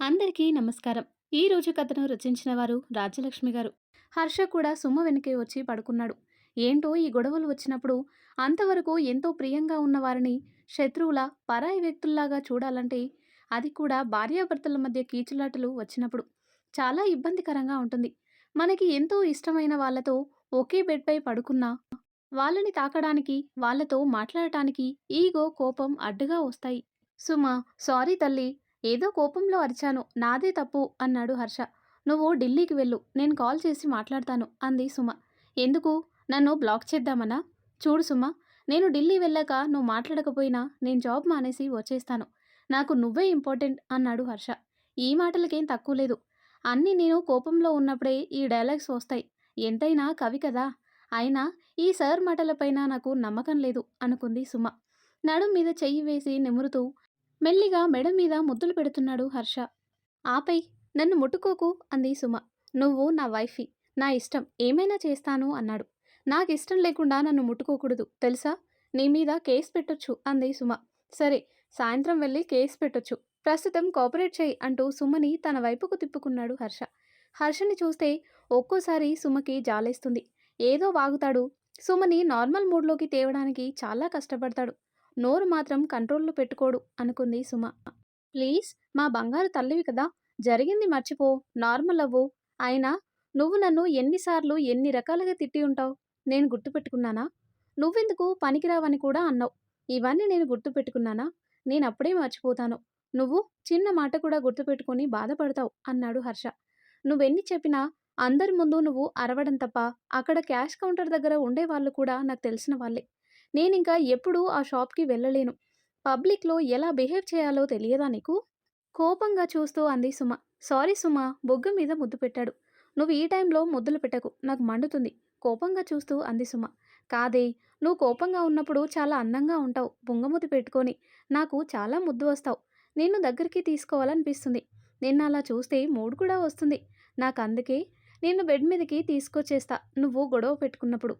అందరికీ నమస్కారం. ఈ రోజు కథను రచించిన వారు రాజ్యలక్ష్మి గారు. హర్ష కూడా సుమ వెనకే వచ్చి పడుకున్నాడు. ఏంటో ఈ గొడవలు వచ్చినప్పుడు అంతవరకు ఎంతో ప్రియంగా ఉన్న వారిని శత్రువుల పరాయి వ్యక్తుల్లాగా చూడాలంటే, అది కూడా భార్యాభర్తల మధ్య కీచులాటలు వచ్చినప్పుడు చాలా ఇబ్బందికరంగా ఉంటుంది. మనకి ఎంతో ఇష్టమైన వాళ్ళతో ఒకే బెడ్పై పడుకున్నా వాళ్ళని తాకడానికి, వాళ్ళతో మాట్లాడటానికి ఈగో, కోపం అడ్డుగా వస్తాయి. సుమ, సారీ తల్లి, ఏదో కోపంలో అరిచాను, నాదే తప్పు అన్నాడు హర్ష. నువ్వు ఢిల్లీకి వెళ్ళు, నేను కాల్ చేసి మాట్లాడతాను అంది సుమ. ఎందుకు? నన్ను బ్లాక్ చేద్దామనా? చూడు సుమ, నేను ఢిల్లీ వెళ్ళాక నువ్వు మాట్లాడకపోయినా నేను జాబ్ మానేసి వచ్చేస్తాను. నాకు నువ్వే ఇంపార్టెంట్ అన్నాడు హర్ష. ఈ మాటలకేం తక్కువ లేదు. అన్నీ నేను కోపంలో ఉన్నప్పుడే ఈ డైలాగ్స్ వస్తాయి. ఎంతైనా కవి కదా. అయినా ఈ సార్ మాటలపైన నాకు నమ్మకం లేదు అనుకుంది సుమ. నడుం మీద చెయ్యి వేసి నిమురుతూ మెల్లిగా మెడ మీద ముద్దులు పెడుతున్నాడు హర్ష. ఆపై నన్ను ముట్టుకోకు అంది సుమ. నువ్వు నా వైఫీ, నా ఇష్టం ఏమైనా చేస్తాను అన్నాడు. నాకిష్టం లేకుండా నన్ను ముట్టుకోకూడదు తెలుసా? నీ మీద కేసు పెట్టొచ్చు అంది సుమ. సరే, సాయంత్రం వెళ్ళి కేసు పెట్టొచ్చు, ప్రస్తుతం కోఆపరేట్ చేయి అంటూ సుమని తన వైపుకు తిప్పుకున్నాడు హర్ష. హర్షని చూస్తే ఒక్కోసారి సుమకి జాలేస్తుంది. ఏదో వాగుతాడు, సుమని నార్మల్ మూడ్లోకి తేవడానికి చాలా కష్టపడతాడు. నోరు మాత్రం కంట్రోల్లో పెట్టుకోడు అనుకుంది సుమ. ప్లీజ్, మా బంగారు తల్లివి కదా, జరిగింది మర్చిపో, నార్మల్ అవ్వు. అయినా నువ్వు నన్ను ఎన్నిసార్లు ఎన్ని రకాలుగా తిట్టి ఉంటావు, నేను గుర్తుపెట్టుకున్నానా? నువ్వెందుకు పనికిరావని కూడా అన్నావు. ఇవన్నీ నేను గుర్తుపెట్టుకున్నానా? నేనప్పుడే మర్చిపోతాను. నువ్వు చిన్న మాట కూడా గుర్తుపెట్టుకొని బాధపడతావు అన్నాడు హర్ష. నువ్వెన్ని చెప్పినా అందరి ముందు నువ్వు అరవడం తప్ప అక్కడ క్యాష్ కౌంటర్ దగ్గర ఉండేవాళ్ళు కూడా నాకు తెలిసిన వాళ్ళే. నేనింకా ఎప్పుడూ ఆ షాప్కి వెళ్ళలేను. పబ్లిక్లో ఎలా బిహేవ్ చేయాలో తెలియదా నీకు? కోపంగా చూస్తూ అంది సుమ. సారీ సుమ, బొగ్గ మీద ముద్దు పెట్టాడు. నువ్వు ఈ టైంలో ముద్దులు పెట్టకు, నాకు మండుతుంది. కోపంగా చూస్తూ అంది సుమ. కాదే, నువ్వు కోపంగా ఉన్నప్పుడు చాలా అందంగా ఉంటావు బుంగమూతి పెట్టుకొని. నాకు చాలా ముద్దు వస్తావు. నిన్ను దగ్గరికి తీసుకోవాలనిపిస్తుంది. నిన్ను అలా చూస్తే మూడు కూడా వస్తుంది నాకు. అందుకే నిన్ను బెడ్ మీదకి తీసుకొచ్చేస్తా నువ్వు గొడవ పెట్టుకున్నప్పుడు.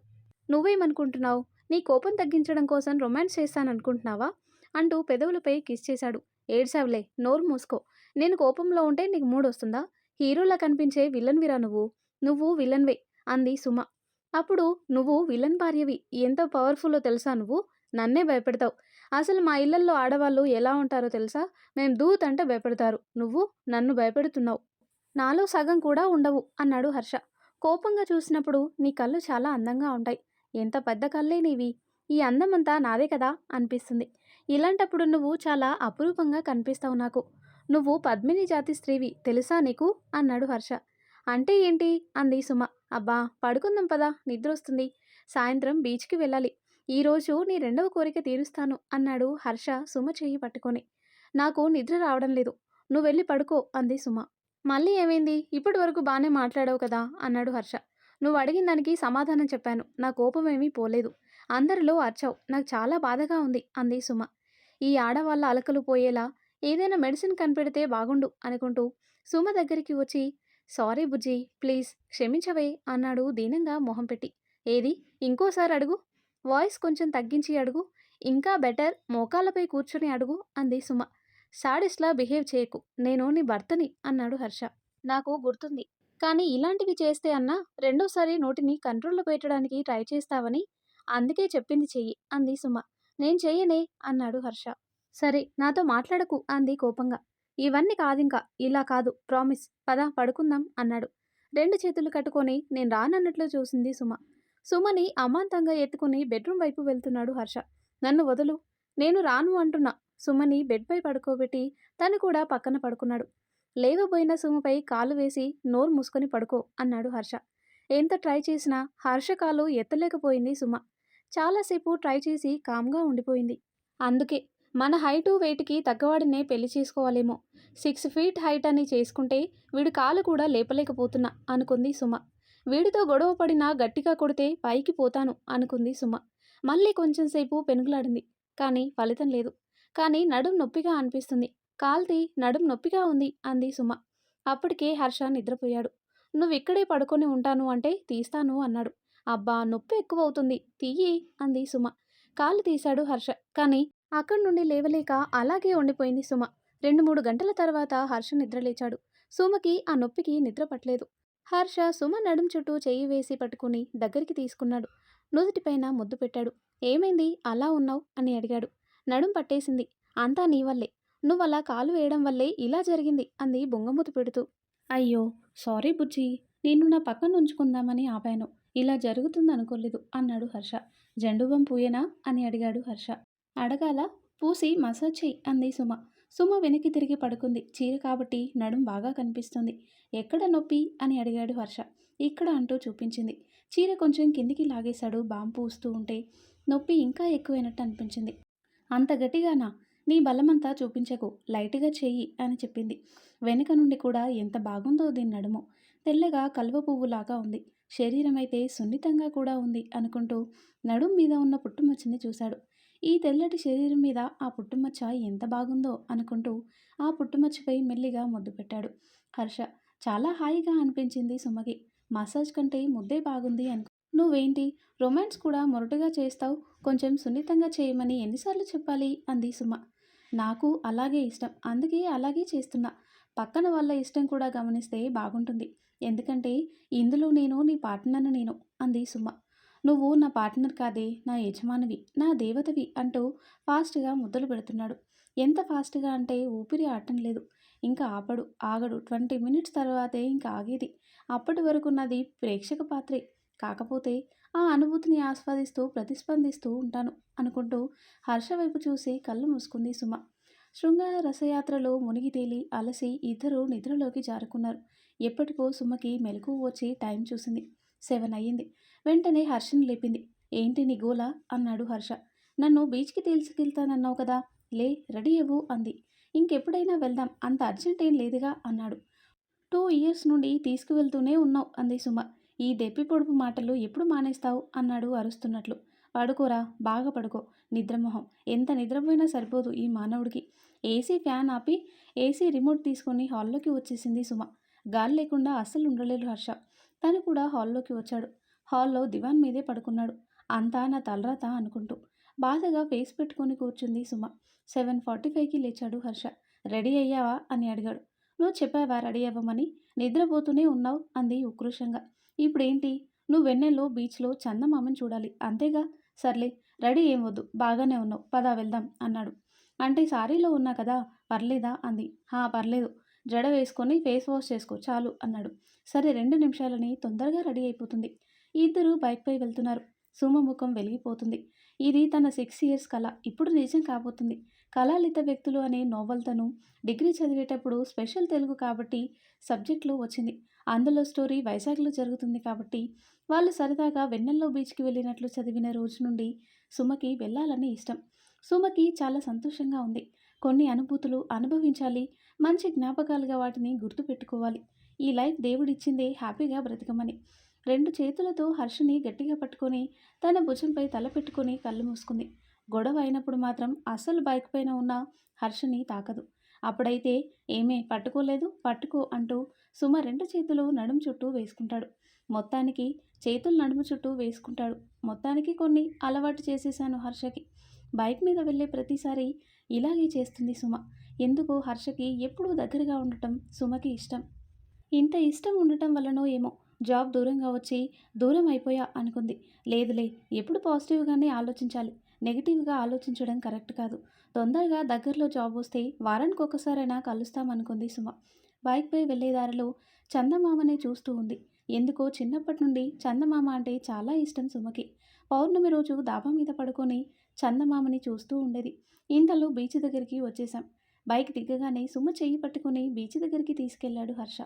నువ్వేమనుకుంటున్నావు? నీ కోపం తగ్గించడం కోసం రొమాన్స్ చేస్తాననుకుంటున్నావా అంటూ పెదవులపై కిస్ చేశాడు. ఏడ్సావులే, నోరు మూసుకో. నేను కోపంలో ఉంటే నీకు మూడొస్తుందా? హీరోలా కనిపించే విలన్విరా నువ్వు. నువ్వు విలన్వే అంది సుమ. అప్పుడు నువ్వు విలన్ భార్యవి. ఎంత పవర్ఫుల్లో తెలుసా నువ్వు? నన్నే భయపెడతావు. అసలు మా ఇళ్లల్లో ఆడవాళ్ళు ఎలా ఉంటారో తెలుసా? మేం దూత్ అంటే భయపెడతారు. నువ్వు నన్ను భయపెడుతున్నావు. నాలో సగం కూడా ఉండవు అన్నాడు హర్ష. కోపంగా చూసినప్పుడు నీ కళ్ళు చాలా అందంగా ఉంటాయి. ఎంత పెద్ద కళ్ళే నీవి. ఈ అందమంతా నాదే కదా అనిపిస్తుంది. ఇలాంటప్పుడు నువ్వు చాలా అపురూపంగా కనిపిస్తావు నాకు. నువ్వు పద్మిని జాతి స్త్రీవి తెలుసా నీకు అన్నాడు హర్ష. అంటే ఏంటి అంది సుమ. అబ్బా, పడుకుందాం పదా, నిద్రొస్తుంది. సాయంత్రం బీచ్కి వెళ్ళాలి. ఈరోజు నీ రెండవ కోరిక తీరుస్తాను అన్నాడు హర్ష సుమ చెయ్యి పట్టుకొని. నాకు నిద్ర రావడం లేదు, నువ్వెళ్ళి పడుకో అంది సుమ. మళ్ళీ ఏమైంది? ఇప్పటి వరకు బాగానే మాట్లాడావు కదా అన్నాడు హర్ష. నువ్వు అడిగిన దానికి సమాధానం చెప్పాను. నా కోపమేమీ పోలేదు. అందరిలో అరిచావు, నాకు చాలా బాధగా ఉంది అంది సుమ. ఈ ఆడవాళ్ళ అలకలు పోయేలా ఏదైనా మెడిసిన్ కనిపెడితే బాగుండు అనుకుంటూ సుమ దగ్గరికి వచ్చి, సారీ బుజ్జి, ప్లీజ్ క్షమించవే అన్నాడు దీనంగా మొహం పెట్టి. ఏది, ఇంకోసారి అడుగు. వాయిస్ కొంచెం తగ్గించి అడుగు. ఇంకా బెటర్, మోకాళ్ళపై కూర్చొని అడుగు అంది సుమ. సాడిస్లా బిహేవ్ చేయకు, నేను నీ భర్తని అన్నాడు హర్ష. నాకు గుర్తుంది, కానీ ఇలాంటివి చేస్తే అన్నా రెండోసారి నోటిని కంట్రోల్లో పెట్టడానికి ట్రై చేస్తావని, అందుకే చెప్పింది చెయ్యి అంది సుమ. నేను చెయ్యనే అన్నాడు హర్ష. సరే, నాతో మాట్లాడకు అంది కోపంగా. ఇవన్నీ కాదింకా, ఇలా కాదు, ప్రామిస్, పద పడుకుందాం అన్నాడు. రెండు చేతులు కట్టుకొని నేను రానన్నట్లు చూసింది సుమ. సుమని అమాంతంగా ఎత్తుకుని బెడ్రూమ్ వైపు వెళ్తున్నాడు హర్ష. నన్ను వదులు, నేను రాను అంటున్నా. సుమని బెడ్పై పడుకోబెట్టి తను కూడా పక్కన పడుకున్నాడు. లేవబోయిన సుమపై కాలు వేసి నోరు మూసుకొని పడుకో అన్నాడు హర్ష. ఎంత ట్రై చేసినా హర్ష కాలు ఎత్తలేకపోయింది సుమ. చాలాసేపు ట్రై చేసి కామ్గా ఉండిపోయింది. అందుకే మన హైటు వెయిట్కి తగ్గవాడినే పెళ్లి చేసుకోవాలేమో. 6 ఫీట్ హైట్ అని చేసుకుంటే వీడి కాలు కూడా లేపలేకపోతున్నా అనుకుంది సుమ. వీడితో గొడవ పడినా గట్టిగా కొడితే పైకి పోతాను అనుకుంది సుమ. మళ్ళీ కొంచెంసేపు పెనుగులాడింది, కానీ ఫలితం లేదు. కానీ నడుం నొప్పిగా అనిపిస్తుంది. కాల్తీ, నడుం నొప్పిగా ఉంది అంది సుమ. అప్పటికే హర్ష నిద్రపోయాడు. నువ్విక్కడే పడుకొని ఉంటాను అంటే తీస్తాను అన్నాడు. అబ్బా, నొప్పి ఎక్కువవుతుంది, తీయి అంది సుమ. కాలు తీశాడు హర్ష, కానీ అక్కడి నుండి లేవలేక అలాగే ఉండిపోయింది సుమ. 2-3 గంటల తర్వాత హర్ష నిద్రలేచాడు. సుమకి ఆ నొప్పికి నిద్ర పట్టలేదు. హర్ష సుమ నడుం చుట్టూ చెయ్యి వేసి పట్టుకుని దగ్గరికి తీసుకున్నాడు. నుదుటిపైన ముద్దు పెట్టాడు. ఏమైంది అలా ఉన్నావ్ అని అడిగాడు. నడుం పట్టేసింది. అంతా నీ వల్లే. నువ్వలా కాలు వేయడం వల్లే ఇలా జరిగింది అంది బుంగమూతి పెడుతూ. అయ్యో! సారీ బుజ్జీ. నిన్ను నా పక్కన ఉంచుకుందామని ఆపాను. ఇలా జరుగుతుందనుకోలేదు అన్నాడు హర్ష. జండుబాం పూయేనా అని అడిగాడు హర్ష. అడగాల? పూసి మసాజ్ చెయ్యి అంది సుమ. సుమ వెనక్కి తిరిగి పడుకుంది. చీర కాబట్టి నడుం బాగా కనిపిస్తుంది. ఎక్కడ నొప్పి అని అడిగాడు హర్ష. ఇక్కడ అంటూ చూపించింది. చీర కొంచెం కిందికి లాగేశాడు బాంబు పూస్తూ ఉంటే. నొప్పి ఇంకా ఎక్కువైనట్టు అనిపించింది. అంత గట్టిగానా? నీ బలమంతా చూపించకు, లైట్గా చెయ్యి అని చెప్పింది. వెనుక నుండి కూడా ఎంత బాగుందో దీని నడుము. తెల్లగా కలువ పువ్వులాగా ఉంది. శరీరమైతే సున్నితంగా కూడా ఉంది అనుకుంటూ నడుం మీద ఉన్న పుట్టుమచ్చని చూశాడు. ఈ తెల్లటి శరీరం మీద ఆ పుట్టుమచ్చ ఎంత బాగుందో అనుకుంటూ ఆ పుట్టుమచ్చపై మెల్లిగా ముద్దు పెట్టాడు హర్ష. చాలా హాయిగా అనిపించింది సుమకి. మసాజ్ కంటే ముద్దే బాగుంది అనుకో. నువ్వేంటి రొమాన్స్ కూడా మొరటుగా చేస్తావు, కొంచెం సున్నితంగా చేయమని ఎన్నిసార్లు చెప్పాలి అంది సుమ. నాకు అలాగే ఇష్టం, అందుకే అలాగే చేస్తున్నా. పక్కన వాళ్ళ ఇష్టం కూడా గమనిస్తే బాగుంటుంది. ఎందుకంటే ఇందులో నేను నీ పార్ట్నర్ను నేను అంది సుమ. నువ్వు నా పార్ట్నర్ కాదే, నా యజమానివి, నా దేవతవి అంటూ ఫాస్ట్గా ముద్దలు పెడుతున్నాడు. ఎంత ఫాస్ట్గా అంటే ఊపిరి ఆడటం లేదు. ఇంకా ఆగడు. 20 మినిట్స్ తర్వాతే ఇంకా ఆగేది. అప్పటి వరకు నాది ప్రేక్షక పాత్రే. కాకపోతే ఆ అనుభూతిని ఆస్వాదిస్తూ ప్రతిస్పందిస్తూ ఉంటాను అనుకుంటూ హర్ష వైపు చూసి కళ్ళు మూసుకుంది సుమ. శృంగార రసయాత్రలో మునిగి తేలి అలసి ఇద్దరూ నిద్రలోకి జారుకున్నారు. ఎప్పటికో సుమకి మెలకువ వచ్చి టైం చూసింది. 7 అయ్యింది. వెంటనే హర్షని లేపింది. ఏంటి నీ గోల అన్నాడు హర్ష. నన్ను బీచ్కి తీసుకెళ్తానన్నావు కదా, లే రెడీ అవ్వు అంది. ఇంకెప్పుడైనా వెళ్దాం, అంత అర్జెంట్ ఏం లేదుగా అన్నాడు. 2 ఇయర్స్ నుండి తీసుకువెళ్తూనే ఉన్నావు అంది సుమ. ఈ దెప్పి పొడుపు మాటలు ఎప్పుడు మానేస్తావు అన్నాడు అరుస్తున్నట్లు. పడుకోరా, బాగా పడుకో. నిద్రమొహం. ఎంత నిద్రపోయినా సరిపోదు ఈ మానవుడికి. ఏసీ ఫ్యాన్ ఆపి ఏసీ రిమోట్ తీసుకొని హాల్లోకి వచ్చేసింది సుమ. గాలి లేకుండా అస్సలు ఉండలేడు హర్ష. తను కూడా హాల్లోకి వచ్చాడు. హాల్లో దివాన్ మీదే పడుకున్నాడు. అంతా నా తలరాత అనుకుంటూ. బాధగా ఫేస్ పెట్టుకొని కూర్చుంది సుమ. 7:45కి లేచాడు హర్ష. రెడీ అయ్యావా అని అడిగాడు. నువ్వు చెప్పావా రెడీ అవ్వమని? నిద్రపోతూనే ఉన్నావు అంది ఉక్రోషంగా. ఇప్పుడేంటి? నువ్వు వెన్నెల్లో బీచ్లో చందమామని చూడాలి అంతేగా. సర్లే, రెడీ ఏం వద్దు, బాగానే ఉన్నావు, పద వెళ్దాం అన్నాడు. అంటే సారీలో ఉన్నా కదా, పర్లేదా అంది. పర్లేదు, జడ వేసుకొని ఫేస్ వాష్ చేసుకో చాలు అన్నాడు. సరే 2 నిమిషాలని తొందరగా రెడీ అయిపోతుంది. ఇద్దరు బైక్పై వెళ్తున్నారు. సుమ ముఖం వెలిగిపోతుంది. ఇది తన 6 ఇయర్స్ కల ఇప్పుడు నిజం కాబోతుంది. కళాలిత వ్యక్తులు అనే నోవెల్ తను డిగ్రీ చదివేటప్పుడు స్పెషల్ తెలుగు కాబట్టి సబ్జెక్ట్లో వచ్చింది. అందులో స్టోరీ వైజాగ్లో జరుగుతుంది కాబట్టి వాళ్ళు సరదాగా వెన్నెల్లో బీచ్కి వెళ్ళినట్లు చదివిన రోజు నుండి సుమకి వెళ్ళాలని ఇష్టం. సుమకి చాలా సంతోషంగా ఉంది. కొన్ని అనుభూతులు అనుభవించాలి, మంచి జ్ఞాపకాలుగా వాటిని గుర్తుపెట్టుకోవాలి. ఈ లైఫ్ దేవుడిచ్చిందే, హ్యాపీగా బ్రతకమని. 2 చేతులతో హర్షని గట్టిగా పట్టుకొని తన భుజంపై తల పెట్టుకొని కళ్ళు మూసుకుంది. గొడవ అయినప్పుడు మాత్రం అస్సలు బైక్ పైన ఉన్న హర్షని తాకదు. అప్పుడైతే ఏమే పట్టుకోలేదు, పట్టుకో అంటూ సుమ 2 చేతులు నడుము చుట్టూ వేసుకుంటాడు. మొత్తానికి చేతులు నడుము చుట్టూ వేసుకుంటాడు. మొత్తానికి కొన్ని అలవాటు చేసేశాను హర్షకి. బైక్ మీద వెళ్ళే ప్రతిసారి ఇలాగే చేస్తుంది సుమ. ఎందుకో హర్షకి ఎప్పుడూ దగ్గరగా ఉండటం సుమకి ఇష్టం. ఇంత ఇష్టం ఉండటం వల్లనో ఏమో జాబ్ దూరంగా వచ్చి దూరం అయిపోయా అనుకుంది. లేదులే, ఎప్పుడు పాజిటివ్గానే ఆలోచించాలి, నెగిటివ్గా ఆలోచించడం కరెక్ట్ కాదు. తొందరగా దగ్గరలో జాబ్ వస్తే వారానికి ఒకసారైనా కలుస్తామనుకుంది సుమ. బైక్పై వెళ్ళే దారిలో చందమామనే చూస్తూ ఉంది. ఎందుకో చిన్నప్పటి నుండి చందమామ అంటే చాలా ఇష్టం సుమకి. పౌర్ణమి రోజు డాబా మీద పడుకొని చందమామని చూస్తూ ఉండేది. ఇంతలో బీచ్ దగ్గరికి వచ్చేసాం. బైక్ దిగ్గగానే సుమ చెయ్యి పట్టుకుని బీచ్ దగ్గరికి తీసుకెళ్లాడు హర్ష.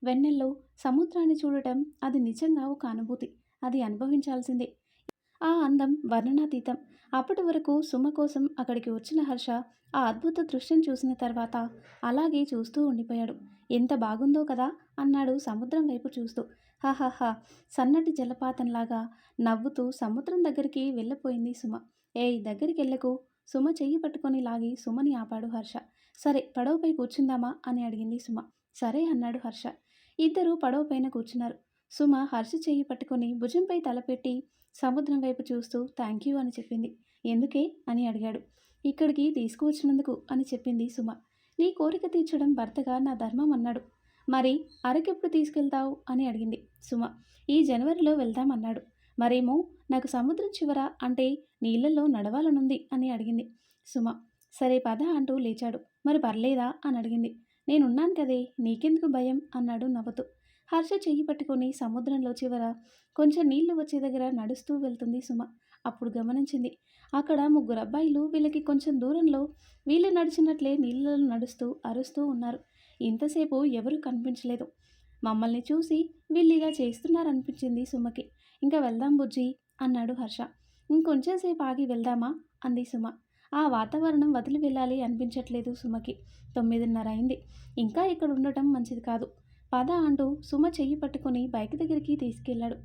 వెన్నెల్లో సముద్రాన్ని చూడటం అది నిజంగా ఒక అనుభూతి. అది అనుభవించాల్సిందే. ఆ అందం వర్ణనాతీతం. అప్పటి వరకు సుమ కోసం అక్కడికి వచ్చిన హర్ష ఆ అద్భుత దృశ్యం చూసిన తర్వాత అలాగే చూస్తూ ఉండిపోయాడు. ఎంత బాగుందో కదా అన్నాడు సముద్రం వైపు చూస్తూ. హాహాహా, సన్నటి జలపాతంలాగా నవ్వుతూ సముద్రం దగ్గరికి వెళ్ళిపోయింది సుమ. ఏయ్ దగ్గరికి వెళ్ళకు. సుమ చెయ్యి పట్టుకొని లాగి సుమని ఆపాడు హర్ష. సరే పడవపై కూర్చుందామా అని అడిగింది సుమ. సరే అన్నాడు హర్ష. ఇద్దరూ పడవ పైన కూర్చున్నారు. సుమ హర్ష చెయ్యి పట్టుకొని భుజంపై తలపెట్టి సముద్రం వైపు చూస్తూ థ్యాంక్ యూ అని చెప్పింది. ఎందుకే అని అడిగాడు. ఇక్కడికి తీసుకువచ్చినందుకు అని చెప్పింది సుమ. నీ కోరిక తీర్చడం భర్తగా నా ధర్మం అన్నాడు. మరి అరకెప్పుడు తీసుకెళ్తావు అని అడిగింది సుమ. ఈ జనవరిలో వెళ్దామన్నాడు. మరేమో నాకు సముద్రం చివర అంటే నీళ్ళల్లో నడవాలనుంది అని అడిగింది సుమ. సరే పద అంటూ లేచాడు. మరి పర్లేదా అని అడిగింది. నేనున్నాను కదే నీకెందుకు భయం అన్నాడు నవ్వుతూ. హర్ష చెయ్యి పట్టుకొని సముద్రంలో చివర కొంచెం నీళ్లు వచ్చే దగ్గర నడుస్తూ వెళ్తుంది సుమ. అప్పుడు గమనించింది అక్కడ ముగ్గురు అబ్బాయిలు వీళ్ళకి కొంచెం దూరంలో వీళ్ళు నడిచినట్లే నీళ్ళలో నడుస్తూ అరుస్తూ ఉన్నారు. ఇంతసేపు ఎవరూ కనిపించలేదు. మమ్మల్ని చూసి వీళ్ళు ఇలా చేస్తున్నారనిపించింది సుమకి. ఇంకా వెళ్దాం బుజ్జి అన్నాడు హర్ష. ఇంకొంచెం సేపు ఆగి వెళ్దామా అంది సుమ. ఆ వాతావరణం వదిలి వెళ్ళాలి అనిపించట్లేదు సుమకి. 9:30 అయింది. ఇంకా ఇక్కడ ఉండటం మంచిది కాదు. పద అంటూ సుమ చెయ్యి పట్టుకొని బైక్ దగ్గరికి తీసుకెళ్లాడు.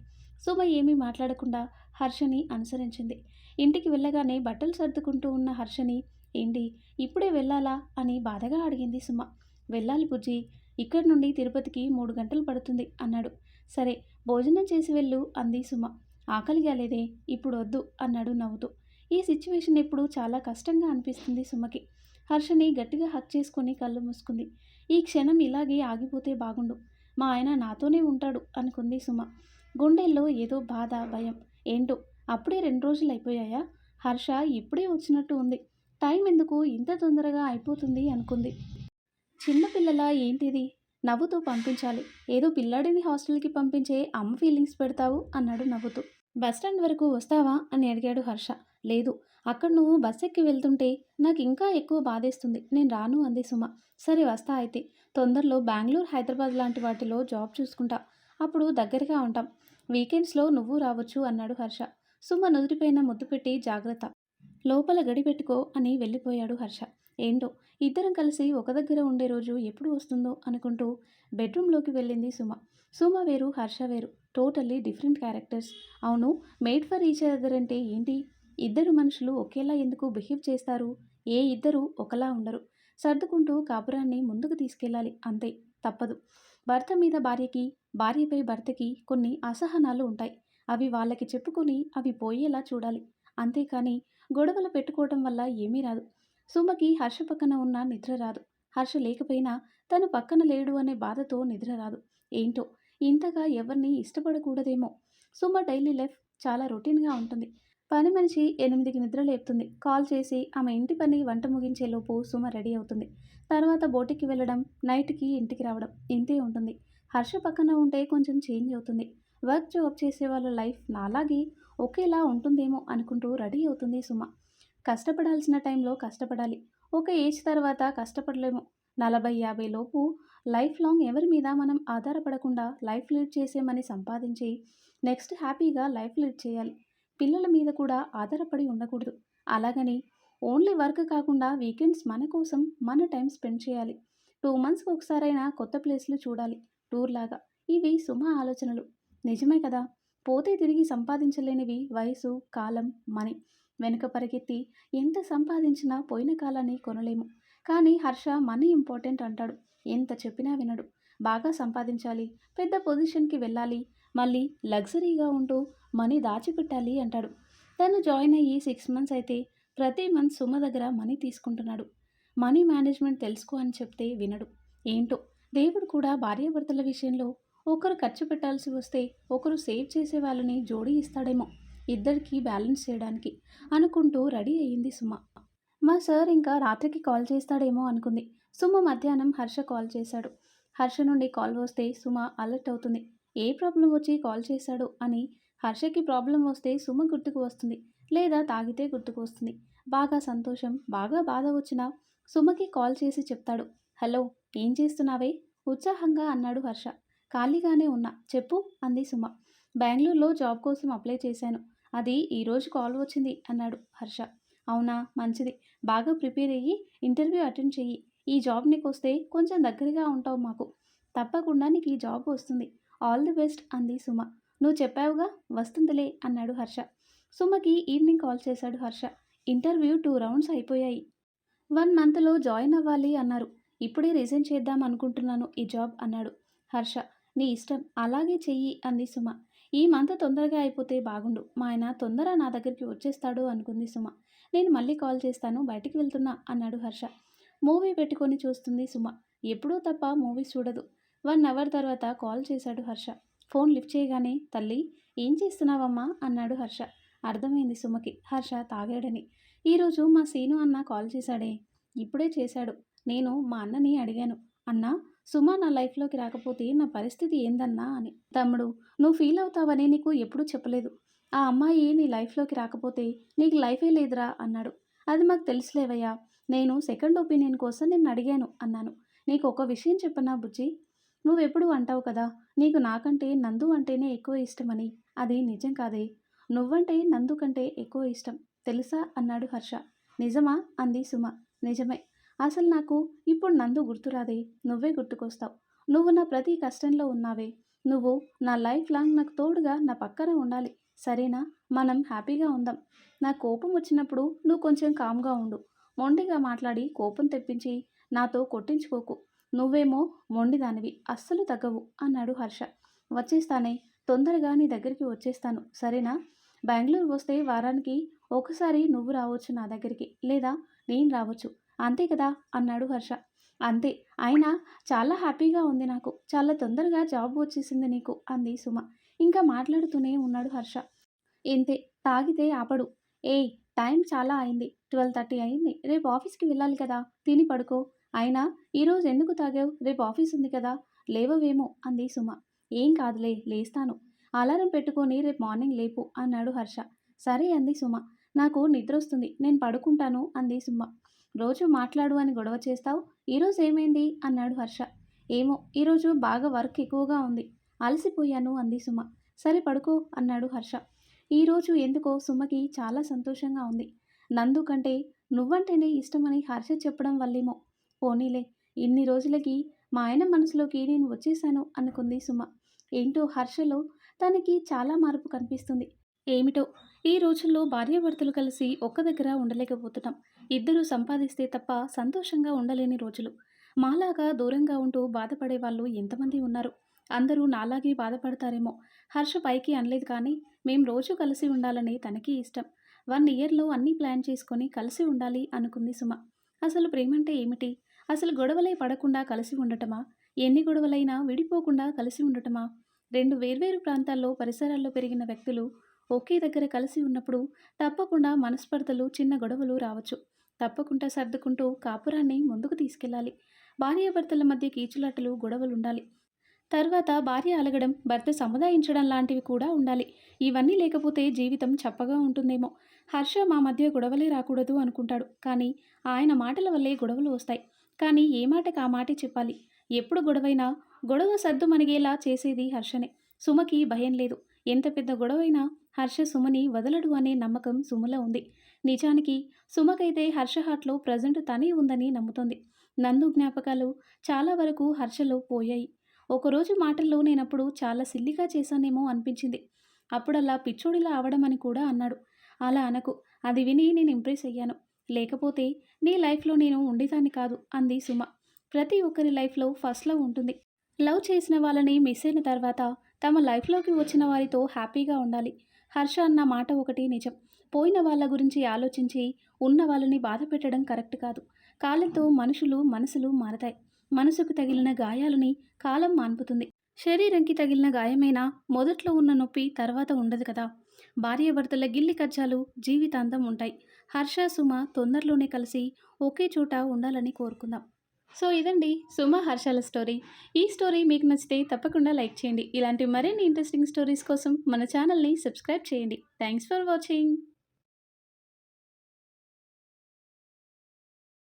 సుమ ఏమీ మాట్లాడకుండా హర్షని అనుసరించింది. ఇంటికి వెళ్ళగానే బట్టలు సర్దుకుంటూ ఉన్న హర్షని ఏంటి ఇప్పుడే వెళ్ళాలా అని బాధగా అడిగింది సుమ. వెళ్ళాలి బుజ్జి, ఇక్కడి నుండి తిరుపతికి 3 గంటలు పడుతుంది అన్నాడు. సరే భోజనం చేసి వెళ్ళు అంది సుమ. ఆకలిగా లేదే ఇప్పుడు వద్దు అన్నాడు నవ్వుతూ. ఈ సిచ్యువేషన్ ఎప్పుడు చాలా కష్టంగా అనిపిస్తుంది సుమకి. హర్షని గట్టిగా హక్ చేసుకొని కళ్ళు మూసుకుంది. ఈ క్షణం ఇలాగే ఆగిపోతే బాగుండు, మా ఆయన నాతోనే ఉంటాడు అనుకుంది సుమ. గుండెల్లో ఏదో బాధ భయం. ఏంటో అప్పుడే 2 రోజులు అయిపోయాయా? హర్ష ఇప్పుడే వచ్చినట్టు ఉంది. టైం ఎందుకు ఇంత తొందరగా అయిపోతుంది అనుకుంది. చిన్నపిల్లలా ఏంటిది నవ్వుతూ పంపించాలి, ఏదో పిల్లాడిని హాస్టల్కి పంపించే అమ్మ ఫీలింగ్స్ పెడతావు అన్నాడు నవ్వుతూ. బస్టాండ్ వరకు వస్తావా అని అడిగాడు హర్ష. లేదు, అక్కడ నువ్వు బస్ ఎక్కి వెళ్తుంటే నాకు ఇంకా ఎక్కువ బాధేస్తుంది, నేను రాను అంది సుమ. సరే వస్తా అయితే, తొందరలో బెంగళూరు హైదరాబాద్ లాంటి వాటిలో జాబ్ చూసుకుంటా, అప్పుడు దగ్గరగా ఉంటాం, వీకెండ్స్లో నువ్వు రావచ్చు అన్నాడు హర్ష. సుమ నుదిరిపైన ముద్దు పెట్టి జాగ్రత్త, లోపల గడి పెట్టుకో అని వెళ్ళిపోయాడు హర్ష. ఏంటో ఇద్దరం కలిసి ఒక దగ్గర ఉండే రోజు ఎప్పుడు వస్తుందో అనుకుంటూ బెడ్రూమ్లోకి వెళ్ళింది సుమ. సుమ వేరు, హర్ష వేరు, టోటల్లీ డిఫరెంట్ క్యారెక్టర్స్. అవును, మేడ్ ఫర్ ఈచ్ అదర్ అంటే ఏంటి? ఇద్దరు మనుషులు ఒకేలా ఎందుకు బిహేవ్ చేస్తారు? ఏ ఇద్దరు ఒకలా ఉండరు. సర్దుకుంటూ కాపురాన్ని ముందుకు తీసుకెళ్ళాలి అంతే, తప్పదు. భర్త మీద భార్యకి, భార్యపై భర్తకి కొన్ని అసహనాలు ఉంటాయి. అవి వాళ్ళకి చెప్పుకొని అవి పోయేలా చూడాలి. అంతేకాని గొడవలు పెట్టుకోవటం వల్ల ఏమీ రాదు. సుమకి హర్ష పక్కన ఉన్న నిద్ర రాదు. హర్ష లేకపోయినా తను పక్కన లేడు అనే బాధతో నిద్ర రాదు. ఏంటో ఇంతగా ఎవరిని ఇష్టపడకూడదేమో. సుమ డైలీ లైఫ్ చాలా రొటీన్గా ఉంటుంది. పని మనిషి 8కి నిద్ర లేపుతుంది. కాల్ చేసి ఆమె ఇంటి పని వంట ముగించేలోపు సుమ రెడీ అవుతుంది. తర్వాత బోటికి వెళ్ళడం, నైట్కి ఇంటికి రావడం, ఇంతే ఉంటుంది. హర్ష పక్కన ఉంటే కొంచెం చేంజ్ అవుతుంది. వర్క్ జాబ్ చేసే వాళ్ళ లైఫ్ నాలాగే ఒకేలా ఉంటుందేమో అనుకుంటూ రెడీ అవుతుంది సుమ. కష్టపడాల్సిన టైంలో కష్టపడాలి. ఒక ఏజ్ తర్వాత కష్టపడలేము. 40-50 లోపు లైఫ్ లాంగ్ ఎవరి మీద మనం ఆధారపడకుండా లైఫ్ లీడ్ చేసేమని సంపాదించి నెక్స్ట్ హ్యాపీగా లైఫ్ లీడ్ చేయాలి. పిల్లల మీద కూడా ఆధారపడి ఉండకూడదు. అలాగని ఓన్లీ వర్క్ కాకుండా వీకెండ్స్ మన కోసం మన టైం స్పెండ్ చేయాలి. 2 మంత్స్కి ఒకసారైనా కొత్త ప్లేస్లు చూడాలి, టూర్ లాగా. ఇవి సుమ ఆలోచనలు. నిజమే కదా. పోతే తిరిగి సంపాదించలేనివి వయసు, కాలం, మనీ. వెనుక పరిగెత్తి ఎంత సంపాదించినా పోయిన కాలాన్ని కొనలేము. కానీ హర్ష మనీ ఇంపార్టెంట్ అంటాడు. ఎంత చెప్పినా వినడు. బాగా సంపాదించాలి, పెద్ద పొజిషన్కి వెళ్ళాలి, మళ్ళీ లగ్జరీగా ఉంటూ మనీ దాచిపెట్టాలి అంటాడు. తను జాయిన్ అయ్యి 6 మంత్స్ అయితే ప్రతి మంత్ సుమ దగ్గర మనీ తీసుకుంటున్నాడు. మనీ మేనేజ్మెంట్ తెలుసుకో అని చెప్తే వినడు. ఏంటో దేవుడు కూడా భార్యాభర్తల విషయంలో ఒకరు ఖర్చు పెట్టాల్సి వస్తే ఒకరు సేవ్ చేసే వాళ్ళని జోడీ ఇస్తాడేమో, ఇద్దరికి బ్యాలెన్స్ చేయడానికి అనుకుంటూ రెడీ అయ్యింది సుమ. మా సార్ ఇంకా రాత్రికి కాల్ చేస్తాడేమో అనుకుంది. సుమ మధ్యాహ్నం హర్ష కాల్ చేశాడు. హర్ష నుండి కాల్ వస్తే సుమ అలర్ట్ అవుతుంది. ఏ ప్రాబ్లం వచ్చి కాల్ చేశాడు అని. హర్షకి ప్రాబ్లం వస్తే సుమ గుర్తుకు వస్తుంది, లేదా తాగితే గుర్తుకు వస్తుంది. బాగా సంతోషం, బాగా బాధ వచ్చినా సుమకి కాల్ చేసి చెప్తాడు. హలో, ఏం చేస్తున్నావే ఉత్సాహంగా అన్నాడు హర్ష. ఖాళీగానే ఉన్నా, చెప్పు అంది సుమ. బెంగళూరులో జాబ్ కోసం అప్లై చేశాను, అది ఈరోజు కాల్ వచ్చింది అన్నాడు హర్ష. అవునా, మంచిది. బాగా ప్రిపేర్ అయ్యి ఇంటర్వ్యూ అటెండ్ చెయ్యి. ఈ జాబ్ నీకు వస్తే కొంచెం దగ్గరగా ఉంటావు మాకు. తప్పకుండా నీకు ఈ జాబ్ వస్తుంది. ఆల్ ది బెస్ట్ అంది సుమ. నువ్వు చెప్పావుగా, వస్తుందిలే అన్నాడు హర్ష. సుమకి ఈవినింగ్ కాల్ చేశాడు హర్ష. ఇంటర్వ్యూ 2 రౌండ్స్ అయిపోయాయి. 1 మంత్లో జాయిన్ అవ్వాలి అన్నారు. ఇప్పుడే రిజైన్ చేద్దాం అనుకుంటున్నాను ఈ జాబ్ అన్నాడు హర్ష. నీ ఇష్టం, అలాగే చెయ్యి అంది సుమ. ఈ మంత్ తొందరగా అయిపోతే బాగుండు, మా ఆయన తొందర నా దగ్గరికి వచ్చేస్తాడు అనుకుంది సుమ. నేను మళ్ళీ కాల్ చేస్తాను, బయటికి వెళ్తున్నా అన్నాడు హర్ష. మూవీ పెట్టుకొని చూస్తుంది సుమ. ఎప్పుడూ తప్ప మూవీస్ చూడదు. 1 అవర్ తర్వాత కాల్ చేశాడు హర్ష. ఫోన్ లిఫ్ట్ చేయగానే తల్లి ఏం చేస్తున్నావమ్మా అన్నాడు హర్ష. అర్థమైంది సుమకి హర్ష తాగాడని. ఈరోజు మా సీను అన్న కాల్ చేశాడే. ఇప్పుడే చేశాడు. నేను మా అన్నని అడిగాను. అన్నా సుమ నా లైఫ్లోకి రాకపోతే నా పరిస్థితి ఏందన్నా అని. తమ్ముడు నువ్వు ఫీల్ అవుతావని నీకు ఎప్పుడూ చెప్పలేదు. ఆ అమ్మాయి నీ లైఫ్లోకి రాకపోతే నీకు లైఫే లేదురా అన్నాడు. అది మాకు తెలుసులేవయ్యా. నేను సెకండ్ ఒపీనియన్ కోసం నిన్ను అడిగాను అన్నాను. నీకు ఒక విషయం చెప్పనా బుజ్జి? నువ్వెప్పుడు అంటావు కదా నీకు నాకంటే నందు అంటేనే ఎక్కువ ఇష్టమని. అది నిజం కాదే. నువ్వంటే నందు కంటే ఎక్కువ ఇష్టం తెలుసా అన్నాడు హర్ష. నిజమా అంది సుమ. నిజమే. అసలు నాకు ఇప్పుడు నందు గుర్తురాదే. నువ్వే గుర్తుకొస్తావు. నువ్వు నా ప్రతి కష్టంలో ఉన్నావే. నువ్వు నా లైఫ్ లాంగ్ నాకు తోడుగా నా పక్కన ఉండాలి. సరేనా? మనం హ్యాపీగా ఉందాం. నా కోపం వచ్చినప్పుడు నువ్వు కొంచెం కామ్గా ఉండు. మొండిగా మాట్లాడి కోపం తెప్పించి నాతో కొట్టించుకోకు. నువ్వేమో మొండిదానివి అస్సలు తగ్గవు అన్నాడు హర్ష. వచ్చేస్తానే. తొందరగా నీ దగ్గరికి వచ్చేస్తాను సరేనా? బెంగళూరు వస్తే వారానికి ఒకసారి నువ్వు రావచ్చు నా దగ్గరికి. లేదా నేను రావచ్చు. అంతే కదా అన్నాడు హర్ష. అంతే. అయినా చాలా హ్యాపీగా ఉంది నాకు. చాలా తొందరగా జాబ్ వచ్చేసింది నీకు అంది సుమ. ఇంకా మాట్లాడుతూనే ఉన్నాడు హర్ష. ఇంతే. తాగితే ఆపడు. ఏయ్ టైం చాలా అయింది. 12:30 అయింది. రేపు ఆఫీస్కి వెళ్ళాలి కదా. తిని పడుకో. అయినా ఈరోజు ఎందుకు తాగావు? రేపు ఆఫీస్ ఉంది కదా. లేవవేమో అంది సుమ. ఏం కాదులే లేస్తాను. అలారం పెట్టుకొని రేపు మార్నింగ్ లేపు అన్నాడు హర్ష. సరే అంది సుమ. నాకు నిద్రొస్తుంది. నేను పడుకుంటాను అంది సుమ. రోజు మాట్లాడు అని గొడవ చేస్తావు. ఈరోజు ఏమైంది అన్నాడు హర్ష. ఏమో ఈరోజు బాగా వర్క్ ఎక్కువగా ఉంది. అలసిపోయాను అంది సుమ. సరే పడుకో అన్నాడు హర్ష. ఈరోజు ఎందుకో సుమకి చాలా సంతోషంగా ఉంది. నందు కంటే నువ్వంటేనే ఇష్టమని హర్ష చెప్పడం వల్లేమో. పోనీలే ఇన్ని రోజులకి మా ఆయన మనసులోకి నేను వచ్చేసాను అనుకుంది సుమ. ఏంటో హర్షలో తనకి చాలా మార్పు కనిపిస్తుంది. ఏమిటో ఈ రోజుల్లో భార్యాభర్తలు కలిసి ఒక్క దగ్గర ఉండలేకపోతున్నాం. ఇద్దరు సంపాదిస్తే తప్ప సంతోషంగా ఉండలేని రోజులు. మాలాగా దూరంగా ఉంటూ బాధపడే వాళ్ళు ఎంతమంది ఉన్నారు. అందరూ నాలాగే బాధపడతారేమో. హర్ష పైకి అనలేదు కానీ మేం రోజు కలిసి ఉండాలని తనకి ఇష్టం. 1 ఇయర్లో అన్నీ ప్లాన్ చేసుకొని కలిసి ఉండాలి అనుకుంది సుమ. అసలు ప్రేమంటే ఏమిటి? అసలు గొడవలే పడకుండా కలిసి ఉండటమా? ఎన్ని గొడవలైనా విడిపోకుండా కలిసి ఉండటమా? 2 వేర్వేరు ప్రాంతాల్లో పరిసరాల్లో పెరిగిన వ్యక్తులు ఒకే దగ్గర కలిసి ఉన్నప్పుడు తప్పకుండా మనస్పర్ధలు చిన్న గొడవలు రావచ్చు. తప్పకుండా సర్దుకుంటూ కాపురాన్ని ముందుకు తీసుకెళ్ళాలి. భార్యాభర్తల మధ్య కీచులాటలు గొడవలుండాలి. తర్వాత భార్య అలగడం భర్త సముదాయించడం లాంటివి కూడా ఉండాలి. ఇవన్నీ లేకపోతే జీవితం చప్పగా ఉంటుందేమో. హర్ష మా మధ్య గొడవలే రాకూడదు అనుకుంటాడు. కానీ ఆయన మాటల వల్లే గొడవలు వస్తాయి. కానీ ఏ మాటకు ఆ మాటే చెప్పాలి. ఎప్పుడు గొడవైనా గొడవ సద్దు మణిగేలా చేసేది హర్షనే. సుమకి భయం లేదు. ఎంత పెద్ద గొడవైనా హర్ష సుమని వదలడు అనే నమ్మకం సుమలో ఉంది. నిజానికి సుమకైతే హర్ష హార్ట్లో ప్రజెంట్ తనే ఉందని నమ్ముతుంది. నందు జ్ఞాపకాలు చాలా వరకు హర్షలో పోయాయి. ఒకరోజు మాటల్లో నేనప్పుడు చాలా సిల్లిగా చేశానేమో అనిపించింది. అప్పుడల్లా పిచ్చోడిలా అవడమని కూడా అన్నాడు. అలా అనకు. అది విని నేను ఇంప్రెస్ అయ్యాను. లేకపోతే నీ లైఫ్లో నేను ఉండేదాన్ని కాదు అంది సుమ. ప్రతి ఒక్కరి లైఫ్లో ఫస్ట్ లవ్ ఉంటుంది. లవ్ చేసిన వాళ్ళని మిస్ అయిన తర్వాత తమ లైఫ్లోకి వచ్చిన వారితో హ్యాపీగా ఉండాలి. హర్ష అన్న మాట ఒకటి నిజం. పోయిన వాళ్ళ గురించి ఆలోచించి ఉన్న వాళ్ళని బాధ పెట్టడం కరెక్ట్ కాదు. కాలంతో మనసులు మారతాయి. మనసుకు తగిలిన గాయాలని కాలం మాన్పుతుంది. శరీరంకి తగిలిన గాయమైనా మొదట్లో ఉన్న నొప్పి తర్వాత ఉండదు కదా. భార్యాభర్తల గిల్లి కజ్జాలు జీవితాంతం ఉంటాయి. హర్ష సుమ తొందరలోనే కలిసి ఒకే చోట ఉండాలని కోరుకుందాం. సో ఇదండి సుమ హర్షాల స్టోరీ. ఈ స్టోరీ మీకు నచ్చితే తప్పకుండా లైక్ చేయండి. ఇలాంటి మరిన్ని ఇంట్రెస్టింగ్ స్టోరీస్ కోసం మన ఛానల్ని సబ్స్క్రైబ్ చేయండి. Thanks for watching.